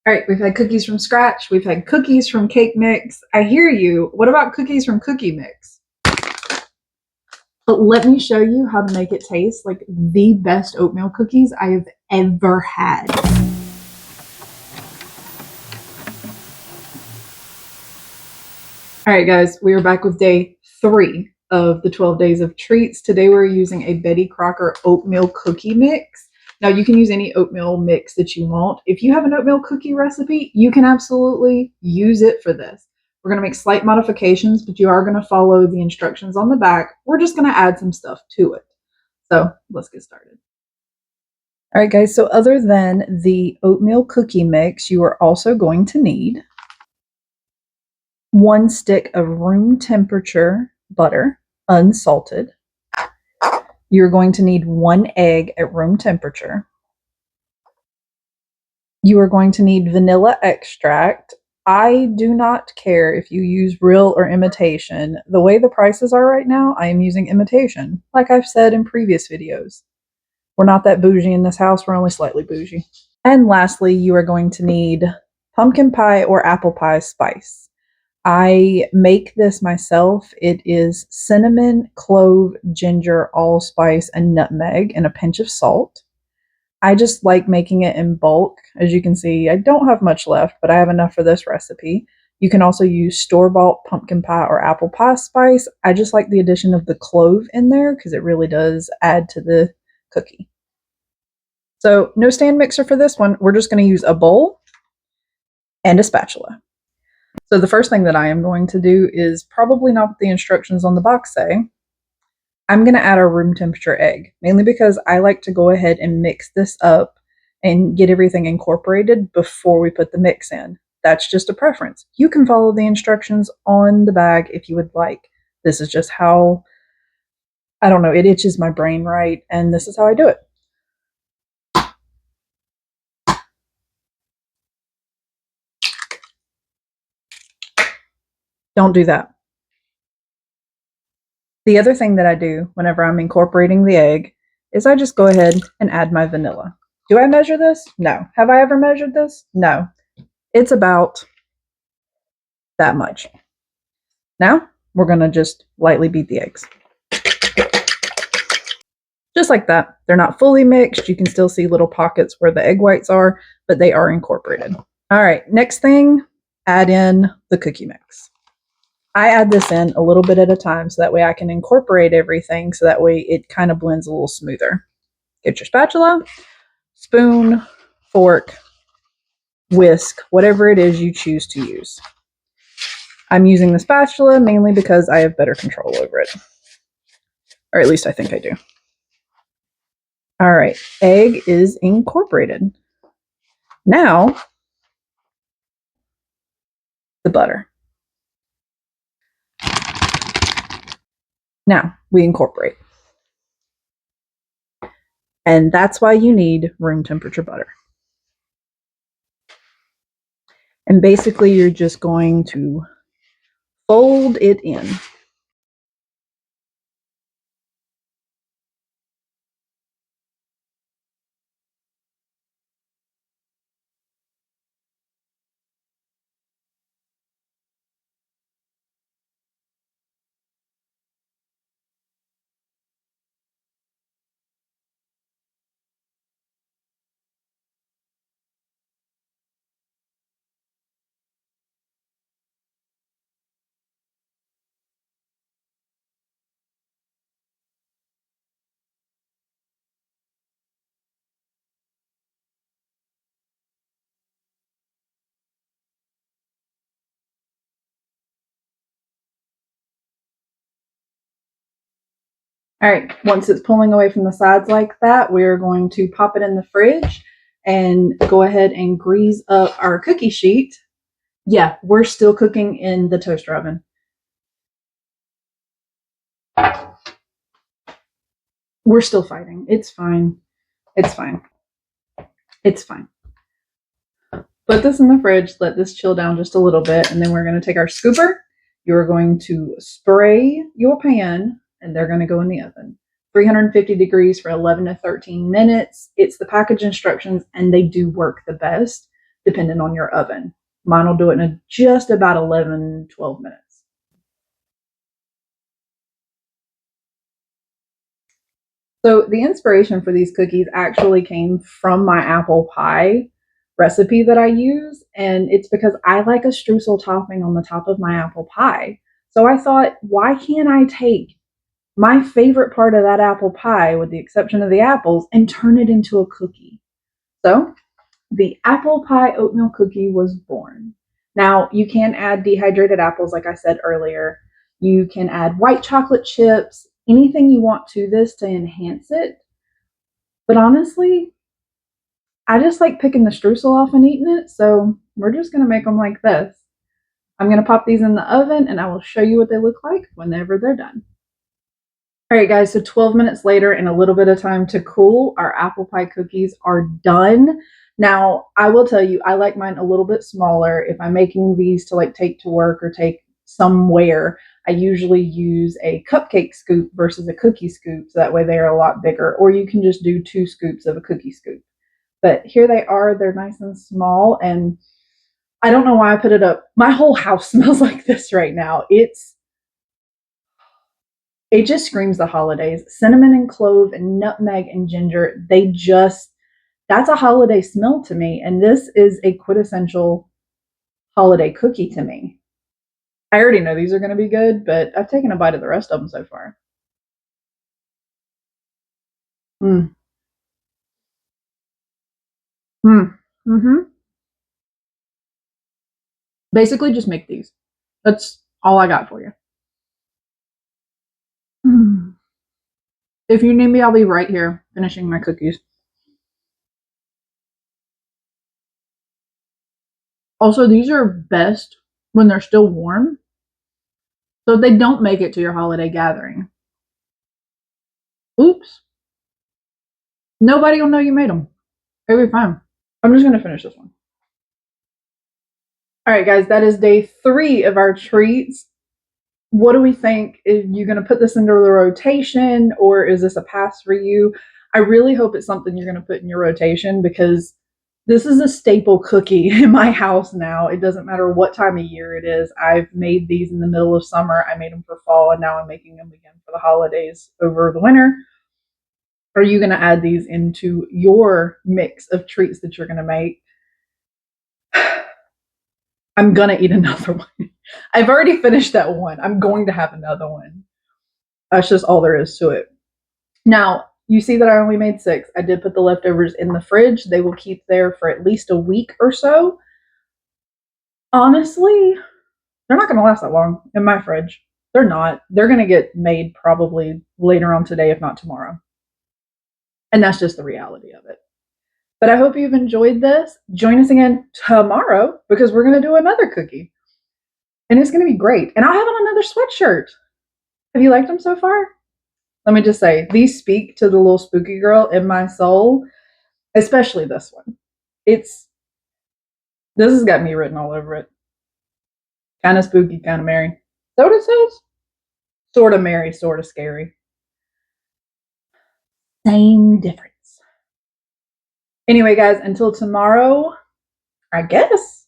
All right, we've had cookies from scratch. We've had cookies from cake mix. I hear you. What about cookies from cookie mix? But let me show you how to make it taste like the best oatmeal cookies I have ever had. All right, guys, we are back with day 3 of the 12 days of treats. Today we're using a Betty Crocker oatmeal cookie mix. Now you can use any oatmeal mix that you want. If you have an oatmeal cookie recipe, you can absolutely use it for this. We're going to make slight modifications, but you are going to follow the instructions on the back. We're just going to add some stuff to it. So let's get started. All right, guys, so other than the oatmeal cookie mix, you are also going to need 1 stick of room temperature butter, unsalted. You're going to need 1 egg at room temperature. You are going to need vanilla extract. I do not care if you use real or imitation. The way the prices are right now, I am using imitation, like I've said in previous videos. We're not that bougie in this house, we're only slightly bougie. And lastly, you are going to need pumpkin pie or apple pie spice. I make this myself. It is cinnamon, clove, ginger, allspice, and nutmeg, and a pinch of salt. I just like making it in bulk. As you can see, I don't have much left, but I have enough for this recipe. You can also use store-bought pumpkin pie or apple pie spice. I just like the addition of the clove in there because it really does add to the cookie. So no stand mixer for this one. We're just going to use a bowl and a spatula. So the first thing that I am going to do is probably not what the instructions on the box say. I'm going to add a room temperature egg, mainly because I like to go ahead and mix this up and get everything incorporated before we put the mix in. That's just a preference. You can follow the instructions on the bag if you would like. This is just how, I don't know, it itches my brain right, and this is how I do it. Don't do that. The other thing that I do whenever I'm incorporating the egg is I just go ahead and add my vanilla. Do I measure this? No. Have I ever measured this? No. It's about that much. Now, we're going to just lightly beat the eggs. Just like that. They're not fully mixed. You can still see little pockets where the egg whites are, but they are incorporated. All right, next thing, add in the cookie mix. I add this in a little bit at a time so that way I can incorporate everything so that way it kind of blends a little smoother. Get your spatula, spoon, fork, whisk, whatever it is you choose to use. I'm using the spatula mainly because I have better control over it. Or at least I think I do. All right, egg is incorporated. Now, the butter. Now, we incorporate. And that's why you need room temperature butter. And basically, you're just going to fold it in. All right, once it's pulling away from the sides like that, we're going to pop it in the fridge and go ahead and grease up our cookie sheet. Yeah, we're still cooking in the toaster oven. We're still fighting. It's fine. It's fine. It's fine. Put this in the fridge, let this chill down just a little bit, and then we're going to take our scooper. You're going to spray your pan, and they're going to go in the oven. 350 degrees for 11 to 13 minutes. It's the package instructions, and they do work the best. depending on your oven. Mine will do it in just about 11, 12 minutes. So the inspiration for these cookies actually came from my apple pie recipe that I use, and it's because I like a streusel topping on the top of my apple pie. So I thought, why can't I take my favorite part of that apple pie, with the exception of the apples, and turn it into a cookie? So the apple pie oatmeal cookie was born. Now, you can add dehydrated apples, like I said earlier. You can add white chocolate chips, anything you want to this to enhance it. But honestly, I just like picking the streusel off and eating it, so we're just going to make them like this. I'm going to pop these in the oven and I will show you what they look like whenever they're done. All right, guys, so 12 minutes later and a little bit of time to cool, our apple pie cookies are done. Now, I will tell you, I like mine a little bit smaller. If I'm making these to like take to work or take somewhere, I usually use a cupcake scoop versus a cookie scoop. So that way they are a lot bigger. Or you can just do 2 scoops of a cookie scoop. But here they are. They're nice and small. And I don't know why I put it up. My whole house smells like this right now. It just screams the holidays. Cinnamon and clove and nutmeg and ginger, that's a holiday smell to me. And this is a quintessential holiday cookie to me. I already know these are going to be good, but I've taken a bite of the rest of them so far. Mm. Mm. Mm-hmm. Basically, just make these. That's all I got for you. Mm. If you need me, I'll be right here finishing my cookies. Also, these are best when they're still warm, so they don't make it to your holiday gathering. Oops. Nobody will know you made them. It'll be fine. I'm just going to finish this one. All right, guys, that is day 3 of our treats. What do we think? Are you going to put this into the rotation, or is this a pass for you? I really hope it's something you're going to put in your rotation, because this is a staple cookie in my house now. It doesn't matter what time of year it is. I've made these in the middle of summer. I made them for fall, and now I'm making them again for the holidays over the winter. Are you going to add these into your mix of treats that you're going to make? I'm going to eat another one. I've already finished that one. I'm going to have another one. That's just all there is to it. Now, you see that I only made 6. I did put the leftovers in the fridge. They will keep there for at least a week or so. Honestly, they're not going to last that long in my fridge. They're not. They're going to get made probably later on today, if not tomorrow. And that's just the reality of it. But I hope you've enjoyed this. Join us again tomorrow, because we're going to do another cookie. And it's going to be great. And I'll have on another sweatshirt. Have you liked them so far? Let me just say, these speak to the little spooky girl in my soul, especially this one. This has got me written all over it. Kind of spooky, kind of merry. So what it says? Sort of merry, sort of scary. Same difference. Anyway, guys, until tomorrow, I guess.